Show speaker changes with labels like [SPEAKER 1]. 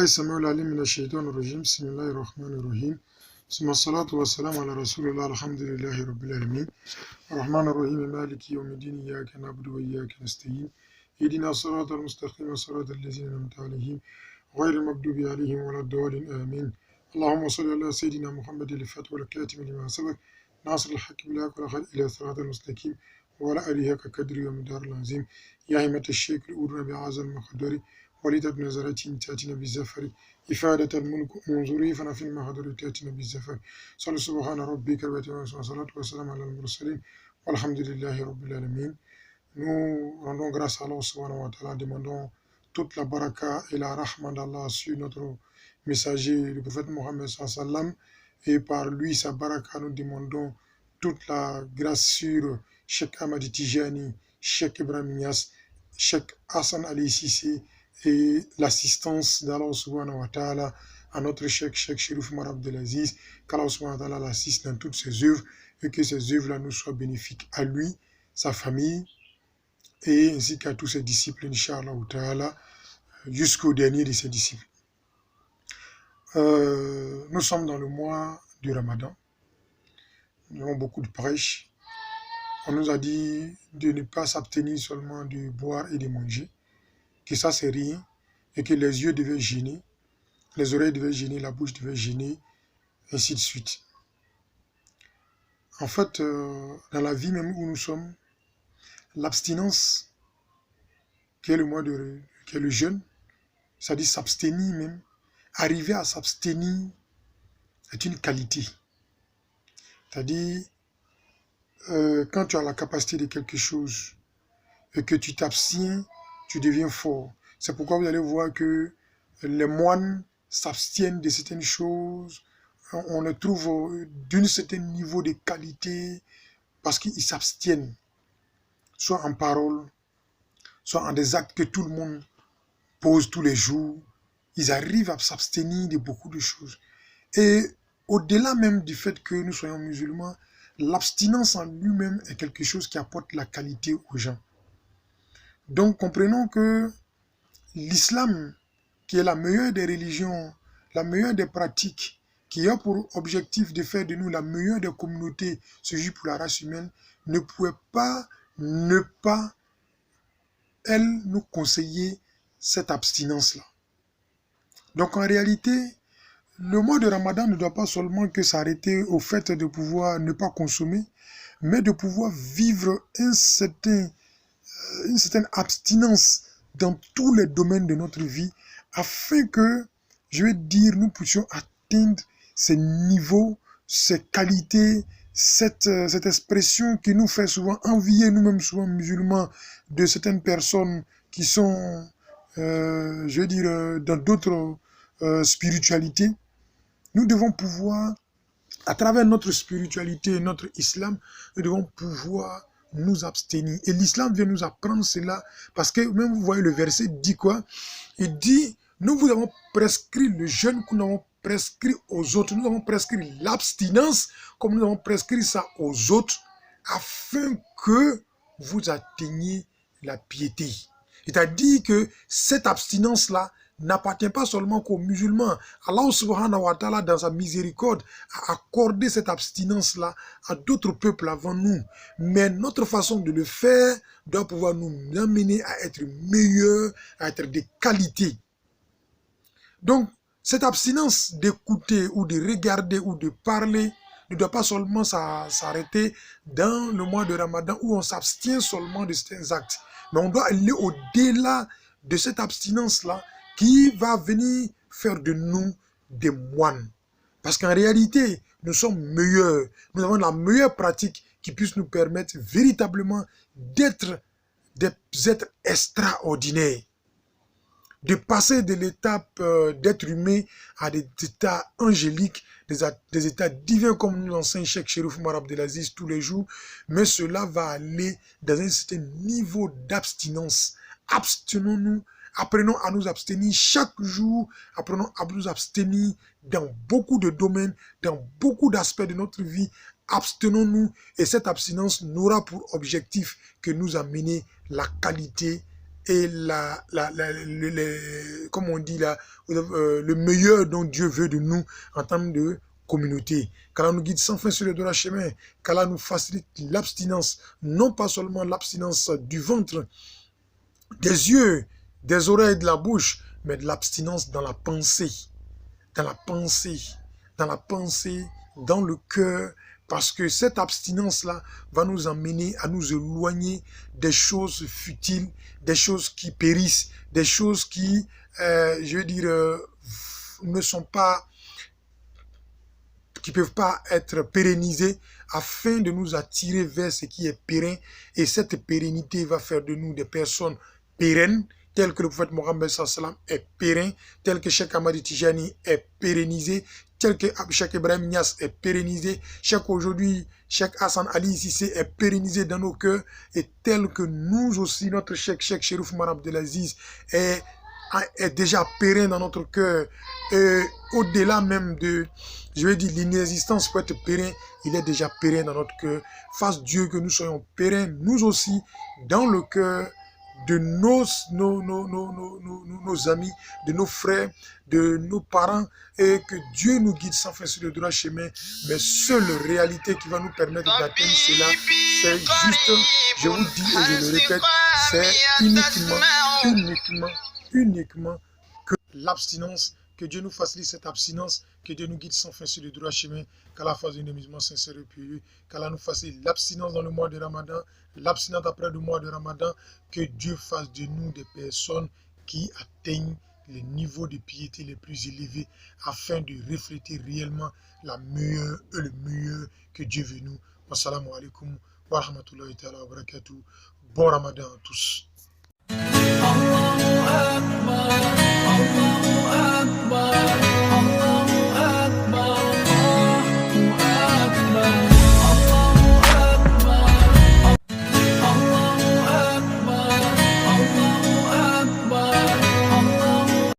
[SPEAKER 1] السميع العليم من الشيطان الرجيم بسم الله الرحمن الرحيم ثم الصلاة والسلام على رسول الله الحمد لله رب العالمين الرحمن الرحيم مالك يوم الدين إياك نعبد وإياك نستعين اهدنا الصراط المستقيم صراط الذين أنعمت عليهم غير المغضوب عليهم ولا الضالين آمين اللهم صل على سيدنا محمد الفاتح والكاتم لما سبق ناصر الحق بالحق والهادي إلى صراط المستقيم وعلى آله حق قدره ومقداره العظيم يا همة الشيخ الأورنا بهذا المقدار ولدت نظرة تأتينا بالزفر إفادة الملك منظوري فأنا في المحضر تأتينا بالزفر صلى سبحان ربك والصلاة والسلام على المرسلين والحمد لله رب العالمين. Nous rendons grâce à Allah subhanahu wa ta'ala, demandons toute la baraka et la rahma d'Allah sur notre messager, le prophète Mohammed sallallahu alayhi wa sallam, et par lui, sa baraka, nous demandons toute la grâce sur Cheikh Ahmad Tijani, Cheikh Ibrahim Niass, Cheikh Hassan Ali Sissé, et l'assistance d'Allah subhanahu wa ta'ala à notre Cheikh Chérif Omar Abdelaziz, qu'Allah subhanahu wa ta'ala l'assiste dans toutes ses œuvres et que ces œuvres-là nous soient bénéfiques à lui, sa famille et ainsi qu'à tous ses disciples, Inch'Allah ta'ala, jusqu'au dernier de ses disciples. Nous sommes dans le mois du Ramadan. Nous avons beaucoup de prêches. On nous a dit de ne pas s'abstenir seulement de boire et de manger, que ça c'est rien, et que les yeux devaient gêner, les oreilles devaient gêner, la bouche devait gêner, ainsi de suite. En fait, dans la vie même où nous sommes, l'abstinence, qui est le mois qui est le jeûne, c'est-à-dire s'abstenir même, arriver à s'abstenir est une qualité. C'est-à-dire, quand tu as la capacité de quelque chose et que tu t'abstiens, tu deviens fort. C'est pourquoi vous allez voir que les moines s'abstiennent de certaines choses. On les trouve d'un certain niveau de qualité parce qu'ils s'abstiennent, soit en parole, soit en des actes que tout le monde pose tous les jours. Ils arrivent à s'abstenir de beaucoup de choses. Et au-delà même du fait que nous soyons musulmans, l'abstinence en lui-même est quelque chose qui apporte la qualité aux gens. Donc comprenons que l'islam, qui est la meilleure des religions, la meilleure des pratiques, qui a pour objectif de faire de nous la meilleure des communautés, ce jour pour la race humaine, ne pouvait pas ne pas, elle, nous conseiller cette abstinence-là. Donc en réalité, le mois de Ramadan ne doit pas seulement que s'arrêter au fait de pouvoir ne pas consommer, mais de pouvoir vivre une certaine abstinence dans tous les domaines de notre vie, afin que, je vais dire, nous puissions atteindre ces niveaux, ces qualités, cette expression qui nous fait souvent envier, nous-mêmes souvent musulmans, de certaines personnes qui sont, je veux dire, dans d'autres spiritualités. Nous devons pouvoir, à travers notre spiritualité, notre islam, nous devons pouvoir nous abstenir. Et l'islam vient nous apprendre cela, parce que même vous voyez le verset dit quoi? Il dit, nous vous avons prescrit le jeûne que nous avons prescrit aux autres. Nous avons prescrit l'abstinence comme nous avons prescrit ça aux autres, afin que vous atteigniez la piété. C'est-à-dire que cette abstinence-là n'appartient pas seulement qu'aux musulmans. Allah subhanahu wa ta'ala, dans sa miséricorde, a accordé cette abstinence-là à d'autres peuples avant nous. Mais notre façon de le faire doit pouvoir nous amener à être meilleurs, à être de qualité. Donc, cette abstinence d'écouter ou de regarder ou de parler ne doit pas seulement s'arrêter dans le mois de Ramadan où on s'abstient seulement de certains actes. Mais on doit aller au-delà de cette abstinence-là qui va venir faire de nous des moines. Parce qu'en réalité, nous sommes meilleurs. Nous avons la meilleure pratique qui puisse nous permettre véritablement d'être des êtres extraordinaires. De passer de l'étape d'être humain à des états angéliques, des états divins comme nous enseigne Cheikh Chérif Omar Abdelaziz tous les jours. Mais cela va aller dans un certain niveau d'abstinence. Abstenons-nous. Apprenons à nous abstenir chaque jour, apprenons à nous abstenir dans beaucoup de domaines, dans beaucoup d'aspects de notre vie. Abstenons-nous et cette abstinence n'aura pour objectif que nous amener la qualité et comme on dit, le meilleur dont Dieu veut de nous en termes de communauté. Qu'Allah nous guide sans fin sur le droit chemin, qu'Allah nous facilite l'abstinence, non pas seulement l'abstinence du ventre, des yeux, des oreilles, de la bouche, mais de l'abstinence dans la pensée, dans la pensée, dans la pensée, dans le cœur, parce que cette abstinence-là va nous emmener à nous éloigner des choses futiles, des choses qui périssent, des choses qui, je veux dire, ne sont pas, qui ne peuvent pas être pérennisées, afin de nous attirer vers ce qui est périn. Et cette pérennité va faire de nous des personnes pérennes, tel que le prophète Mohammed sallam est périn, tel que Cheikh Ahmad Tijani est pérennisé, tel que Cheikh Ibrahim Niass est pérennisé, aujourd'hui, Cheikh Hassan Ali Cissé est pérennisé dans nos cœurs, et tel que nous aussi, notre Cheikh Chérif Oumar Abdelaziz est déjà périn dans notre cœur, au-delà même de, je vais dire, l'inexistence peut être périn, il est déjà périn dans notre cœur. Fasse Dieu que nous soyons périns, nous aussi, dans le cœur de nos amis, de nos frères, de nos parents, et que Dieu nous guide sans fin sur le droit chemin. Mais seule réalité qui va nous permettre d'atteindre cela, c'est juste, je vous dis et je le répète, c'est uniquement que l'abstinence. Que Dieu nous facilite cette abstinence, que Dieu nous guide sans fin sur le droit chemin, qu'Allah fasse une musulmans sincère et pieux, qu'Allah nous facilite l'abstinence dans le mois de Ramadan, l'abstinence après le mois de Ramadan, que Dieu fasse de nous des personnes qui atteignent les niveaux de piété les plus élevés, afin de refléter réellement la meilleure et le meilleur que Dieu veut nous. Wassalamu alaikum wa rahmatullahi wa barakatuh. Bon Ramadan à tous.